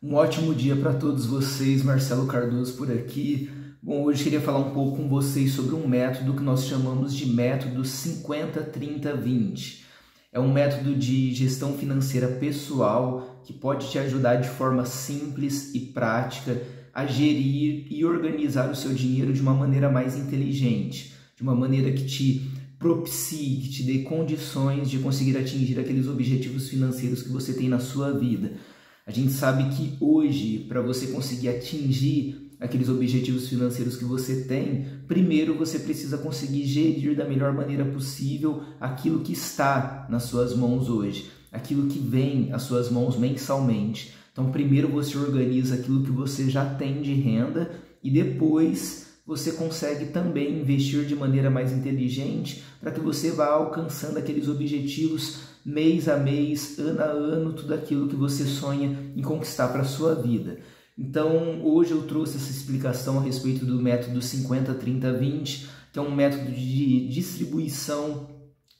Um ótimo dia para todos vocês, Marcelo Cardoso por aqui. Bom, hoje queria falar um pouco com vocês sobre um método que nós chamamos de método 50-30-20. É um método de gestão financeira pessoal que pode te ajudar de forma simples e prática a gerir e organizar o seu dinheiro de uma maneira mais inteligente, de uma maneira que te propicie, que te dê condições de conseguir atingir aqueles objetivos financeiros que você tem na sua vida. A gente sabe que hoje, para você conseguir atingir aqueles objetivos financeiros que você tem, primeiro você precisa conseguir gerir da melhor maneira possível aquilo que está nas suas mãos hoje, aquilo que vem às suas mãos mensalmente. Então, primeiro você organiza aquilo que você já tem de renda e depois você consegue também investir de maneira mais inteligente para que você vá alcançando aqueles objetivos mês a mês, ano a ano, tudo aquilo que você sonha em conquistar para a sua vida. Então, hoje eu trouxe essa explicação a respeito do método 50-30-20, que é um método de distribuição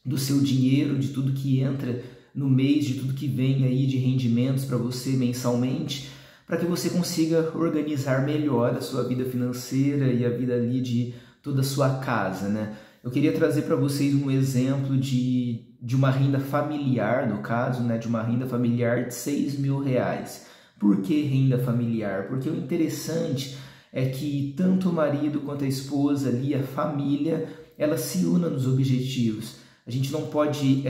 do seu dinheiro, de tudo que entra no mês, de tudo que vem aí de rendimentos para você mensalmente, para que você consiga organizar melhor a sua vida financeira e a vida ali de toda a sua casa, né? Eu queria trazer para vocês um exemplo de uma renda familiar, no caso, né, de uma renda familiar de R$6.000. Por que renda familiar? Porque o interessante é que tanto o marido quanto a esposa ali, a família, ela se una nos objetivos. A gente não pode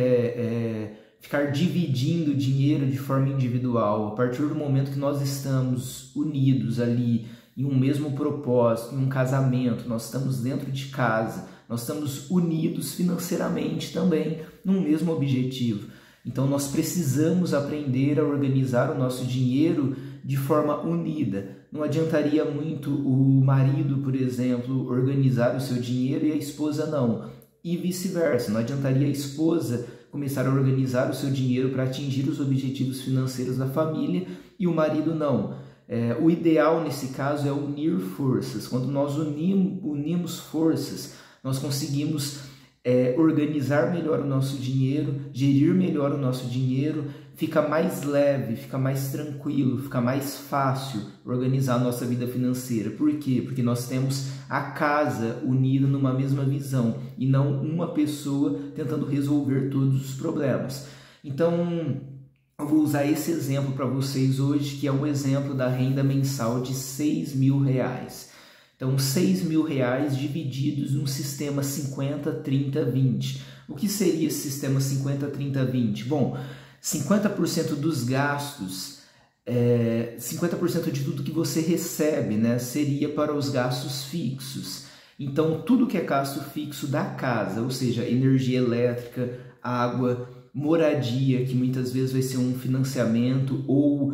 ficar dividindo dinheiro de forma individual. A partir do momento que nós estamos unidos ali em um mesmo propósito, em um casamento, nós estamos dentro de casa, nós estamos unidos financeiramente também num mesmo objetivo. Então nós precisamos aprender a organizar o nosso dinheiro de forma unida. Não adiantaria muito o marido, por exemplo, organizar o seu dinheiro e a esposa não. E vice-versa, não adiantaria a esposa começar a organizar o seu dinheiro para atingir os objetivos financeiros da família e o marido não. O ideal nesse caso é unir forças. Quando nós unimos forças, nós conseguimos organizar melhor o nosso dinheiro, gerir melhor o nosso dinheiro, fica mais leve, fica mais tranquilo, fica mais fácil organizar a nossa vida financeira. Por quê? Porque nós temos a casa unida numa mesma visão e não uma pessoa tentando resolver todos os problemas. Então, eu vou usar esse exemplo para vocês hoje, que é um exemplo da renda mensal de R$6.000. Então, R$6.000 divididos num sistema 50-30-20. O que seria esse sistema 50-30-20? Bom, 50% dos gastos, 50% de tudo que você recebe, né, seria para os gastos fixos. Então, tudo que é gasto fixo da casa, ou seja, energia elétrica, água, moradia, que muitas vezes vai ser um financiamento ou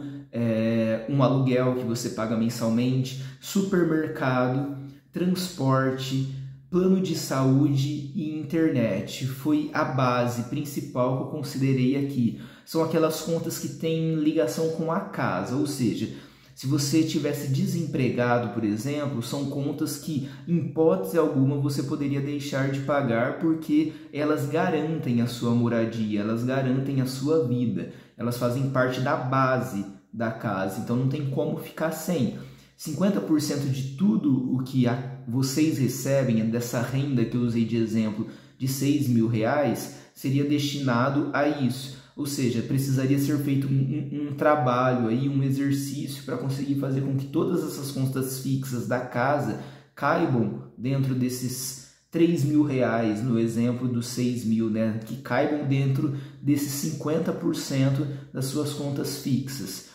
um aluguel que você paga mensalmente, supermercado, transporte, plano de saúde e internet. Foi a base principal que eu considerei aqui. São aquelas contas que têm ligação com a casa, ou seja, se você tivesse desempregado, por exemplo, são contas que, em hipótese alguma, você poderia deixar de pagar porque elas garantem a sua moradia, elas garantem a sua vida, elas fazem parte da base da casa, então não tem como ficar sem. 50% de tudo o que vocês recebem, dessa renda que eu usei de exemplo de R$6.000, seria destinado a isso. Ou seja, precisaria ser feito um trabalho, aí, um exercício para conseguir fazer com que todas essas contas fixas da casa caibam dentro desses R$3.000, no exemplo dos 6.000, né? Que caibam dentro desses 50% das suas contas fixas.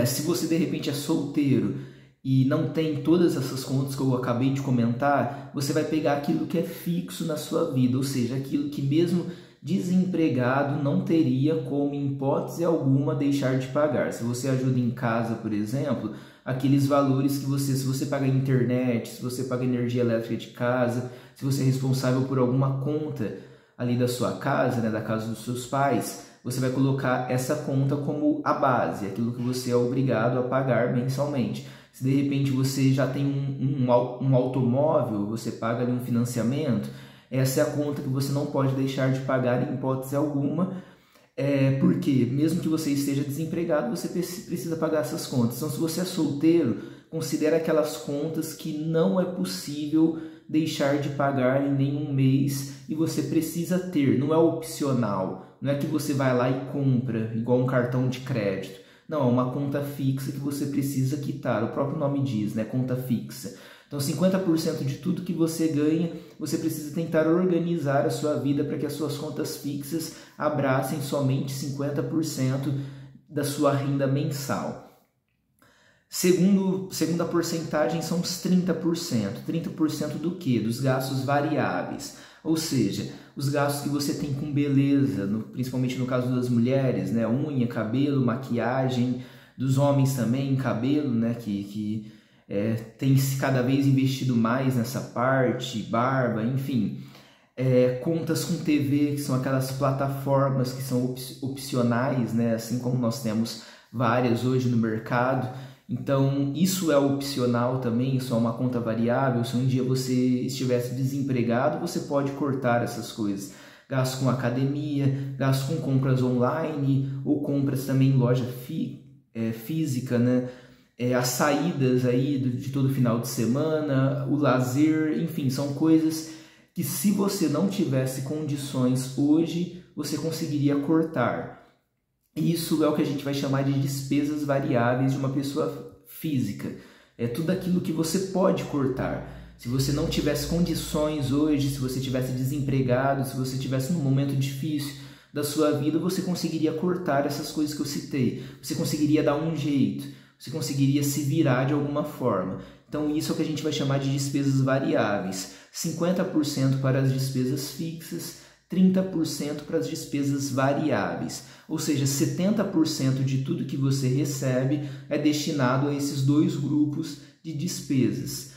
Se você de repente é solteiro e não tem todas essas contas que eu acabei de comentar, você vai pegar aquilo que é fixo na sua vida, ou seja, aquilo que mesmo desempregado não teria como, em hipótese alguma, deixar de pagar. Se você ajuda em casa, por exemplo, aqueles valores que se você paga internet, se você paga energia elétrica de casa, se você é responsável por alguma conta ali da sua casa, né, da casa dos seus pais, você vai colocar essa conta como a base, aquilo que você é obrigado a pagar mensalmente. Se de repente você já tem um automóvel, você paga ali um financiamento, essa é a conta que você não pode deixar de pagar em hipótese alguma, Porque mesmo que você esteja desempregado, você precisa pagar essas contas. Então, se você é solteiro, considere aquelas contas que não é possível deixar de pagar em nenhum mês e você precisa ter, não é opcional, não é que você vai lá e compra igual um cartão de crédito. Não, é uma conta fixa que você precisa quitar, o próprio nome diz, né? Conta fixa. Então, 50% de tudo que você ganha, você precisa tentar organizar a sua vida para que as suas contas fixas abracem somente 50% da sua renda mensal. Segunda porcentagem são os 30%. 30% do quê? Dos gastos variáveis. Ou seja, os gastos que você tem com beleza, principalmente no caso das mulheres, né? Unha, cabelo, maquiagem, dos homens também, cabelo, né? Que tem se cada vez investido mais nessa parte, barba, enfim. Contas com TV, que são aquelas plataformas que são opcionais, né? Assim como nós temos várias hoje no mercado. Então, isso é opcional também, isso é uma conta variável. Se um dia você estivesse desempregado, você pode cortar essas coisas. Gasto com academia, gasto com compras online ou compras também em loja física, né? As saídas aí de todo final de semana, o lazer, enfim, são coisas que se você não tivesse condições hoje, você conseguiria cortar. Isso é o que a gente vai chamar de despesas variáveis de uma pessoa física. É tudo aquilo que você pode cortar. Se você não tivesse condições hoje, se você tivesse desempregado, se você tivesse num momento difícil da sua vida, você conseguiria cortar essas coisas que eu citei. Você conseguiria dar um jeito, você conseguiria se virar de alguma forma. Então isso é o que a gente vai chamar de despesas variáveis. 50% para as despesas fixas, 30% para as despesas variáveis, ou seja, 70% de tudo que você recebe é destinado a esses dois grupos de despesas.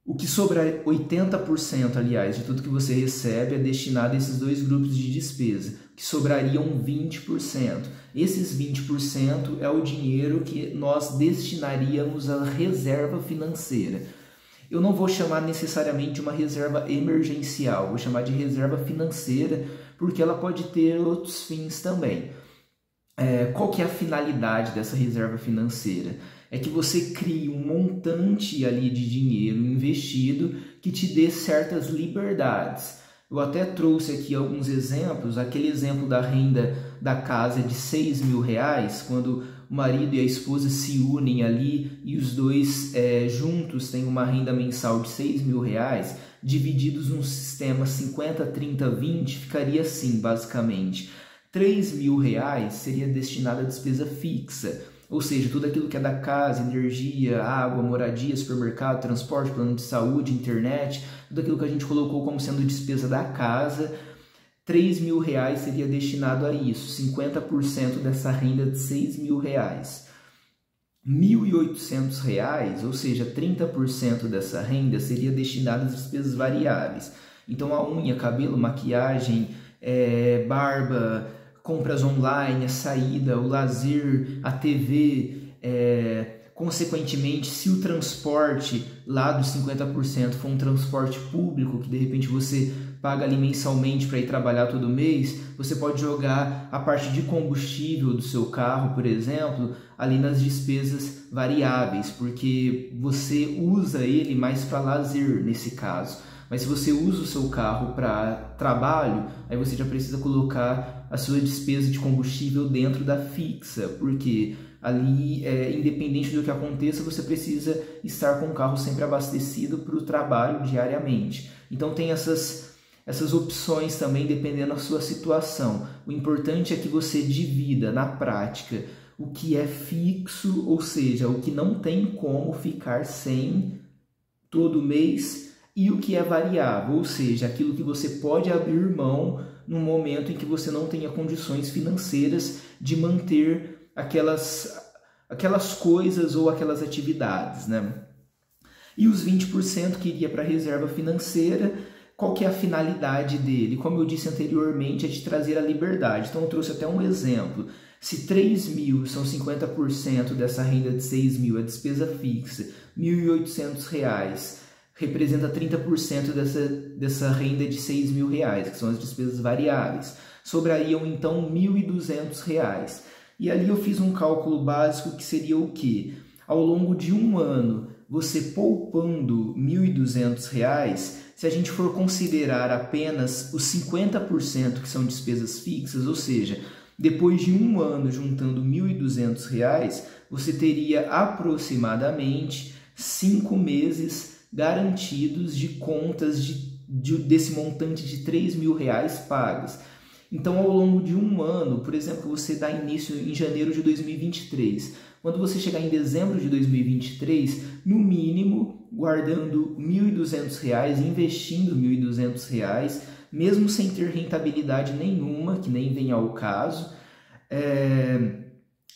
O que sobra 80%, aliás, de tudo que você recebe é destinado a esses dois grupos de despesa, que sobrariam 20%. Esses 20% é o dinheiro que nós destinaríamos à reserva financeira. Eu não vou chamar necessariamente de uma reserva emergencial, vou chamar de reserva financeira, porque ela pode ter outros fins também. Qual que é a finalidade dessa reserva financeira? É que você crie um montante ali de dinheiro investido que te dê certas liberdades. Eu até trouxe aqui alguns exemplos, aquele exemplo da renda da casa de R$6.000, quando o marido e a esposa se unem ali e os dois juntos têm uma renda mensal de R$6.000, divididos num sistema 50, 30, 20, ficaria assim basicamente. R$3.000 seria destinado à despesa fixa, ou seja, tudo aquilo que é da casa, energia, água, moradia, supermercado, transporte, plano de saúde, internet, tudo aquilo que a gente colocou como sendo despesa da casa, R$3.000 seria destinado a isso, 50% dessa renda de R$6.000. R$1.800, ou seja, 30% dessa renda seria destinada às despesas variáveis. Então a unha, cabelo, maquiagem, barba, compras online, a saída, o lazer, a TV, consequentemente, se o transporte lá dos 50% for um transporte público, que de repente você paga ali mensalmente para ir trabalhar todo mês, você pode jogar a parte de combustível do seu carro, por exemplo, ali nas despesas variáveis, porque você usa ele mais para lazer nesse caso. Mas se você usa o seu carro para trabalho, aí você já precisa colocar a sua despesa de combustível dentro da fixa, porque ali, independente do que aconteça, você precisa estar com o carro sempre abastecido para o trabalho diariamente. Então tem essas opções também, dependendo da sua situação. O importante é que você divida na prática o que é fixo, ou seja, o que não tem como ficar sem todo mês, e o que é variável, ou seja, aquilo que você pode abrir mão no momento em que você não tenha condições financeiras de manter aquelas coisas ou aquelas atividades, né? E os 20% que iria para a reserva financeira, qual que é a finalidade dele? Como eu disse anteriormente, é de trazer a liberdade. Então eu trouxe até um exemplo. Se 3.000 são 50% dessa renda de 6.000, a despesa fixa, R$1.800, representa 30% dessa renda de R$6.000, que são as despesas variáveis. sobrariam então R$ 1.200. E ali eu fiz um cálculo básico que seria o quê? Ao longo de um ano, você poupando R$ 1.200, se a gente for considerar apenas os 50% que são despesas fixas, ou seja, depois de um ano juntando R$ 1.200, você teria aproximadamente 5 meses garantidos de contas desse montante de R$ 3.000 pagas. Então, ao longo de um ano, por exemplo, você dá início em janeiro de 2023. Quando você chegar em dezembro de 2023, no mínimo, guardando R$ 1.200, investindo R$ 1.200, mesmo sem ter rentabilidade nenhuma, que nem vem ao caso,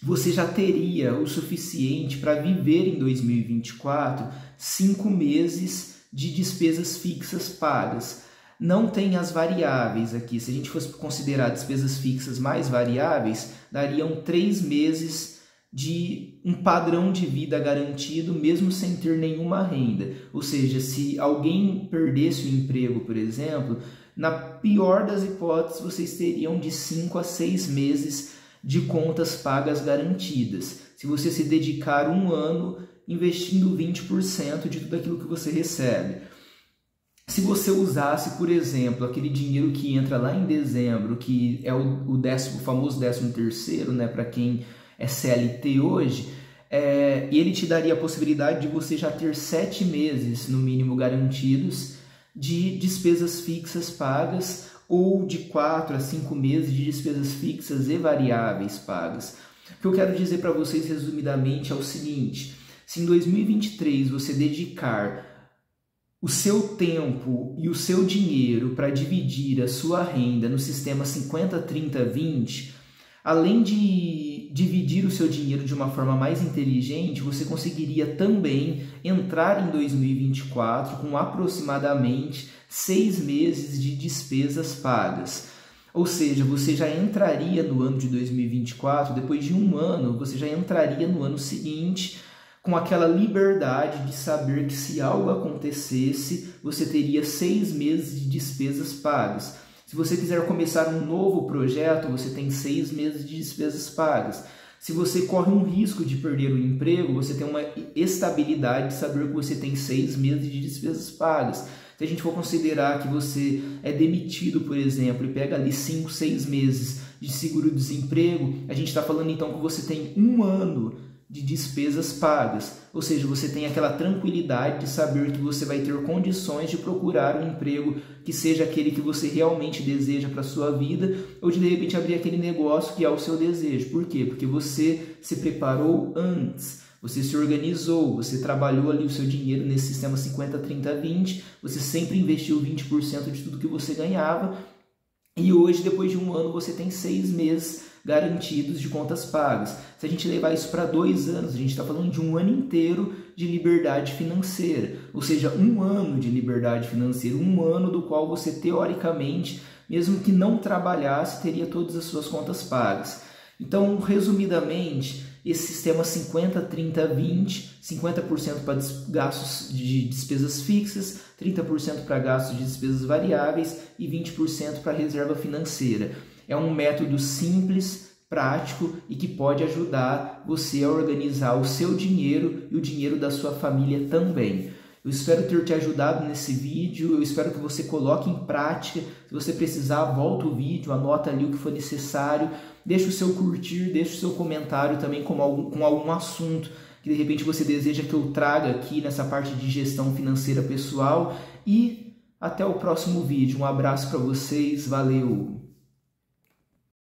você já teria o suficiente para viver em 2024 5 meses de despesas fixas pagas. Não tem as variáveis aqui. Se a gente fosse considerar despesas fixas mais variáveis, dariam 3 meses de um padrão de vida garantido, mesmo sem ter nenhuma renda. Ou seja, se alguém perdesse o emprego, por exemplo, na pior das hipóteses, vocês teriam de 5 a 6 meses de contas pagas garantidas. Se você se dedicar um ano investindo 20% de tudo aquilo que você recebe. Se você usasse, por exemplo, aquele dinheiro que entra lá em dezembro, que é o famoso 13º, né, para quem é CLT hoje, e ele te daria a possibilidade de você já ter 7 meses, no mínimo, garantidos de despesas fixas pagas, ou de 4 a 5 meses de despesas fixas e variáveis pagas. O que eu quero dizer para vocês, resumidamente, é o seguinte: se em 2023 você dedicar o seu tempo e o seu dinheiro para dividir a sua renda no sistema 50-30-20, além de dividir o seu dinheiro de uma forma mais inteligente, você conseguiria também entrar em 2024 com aproximadamente 6 meses de despesas pagas. Ou seja, você já entraria no ano de 2024, depois de um ano, você já entraria no ano seguinte com aquela liberdade de saber que se algo acontecesse, você teria 6 meses de despesas pagas. Se você quiser começar um novo projeto, você tem 6 meses de despesas pagas. Se você corre um risco de perder o emprego, você tem uma estabilidade de saber que você tem 6 meses de despesas pagas. Se a gente for considerar que você é demitido, por exemplo, e pega ali 5, 6 meses de seguro-desemprego, a gente está falando então que você tem um ano de despesas pagas, ou seja, você tem aquela tranquilidade de saber que você vai ter condições de procurar um emprego que seja aquele que você realmente deseja para a sua vida, ou de repente abrir aquele negócio que é o seu desejo. Por quê? Porque você se preparou antes, você se organizou, você trabalhou ali o seu dinheiro nesse sistema 50-30-20, você sempre investiu 20% de tudo que você ganhava, e hoje, depois de um ano, você tem 6 meses garantidos de contas pagas. Se a gente levar isso para 2 anos, a gente está falando de um ano inteiro de liberdade financeira, ou seja, um ano de liberdade financeira, um ano do qual você, teoricamente, mesmo que não trabalhasse, teria todas as suas contas pagas. Então, resumidamente, esse sistema 50-30-20, 50% para gastos de despesas fixas, 30% para gastos de despesas variáveis e 20% para reserva financeira. É um método simples, prático e que pode ajudar você a organizar o seu dinheiro e o dinheiro da sua família também. Eu espero ter te ajudado nesse vídeo, eu espero que você coloque em prática. Se você precisar, volta o vídeo, anota ali o que for necessário, deixa o seu curtir, deixa o seu comentário também com algum assunto que de repente você deseja que eu traga aqui nessa parte de gestão financeira pessoal. E até o próximo vídeo. Um abraço para vocês, valeu!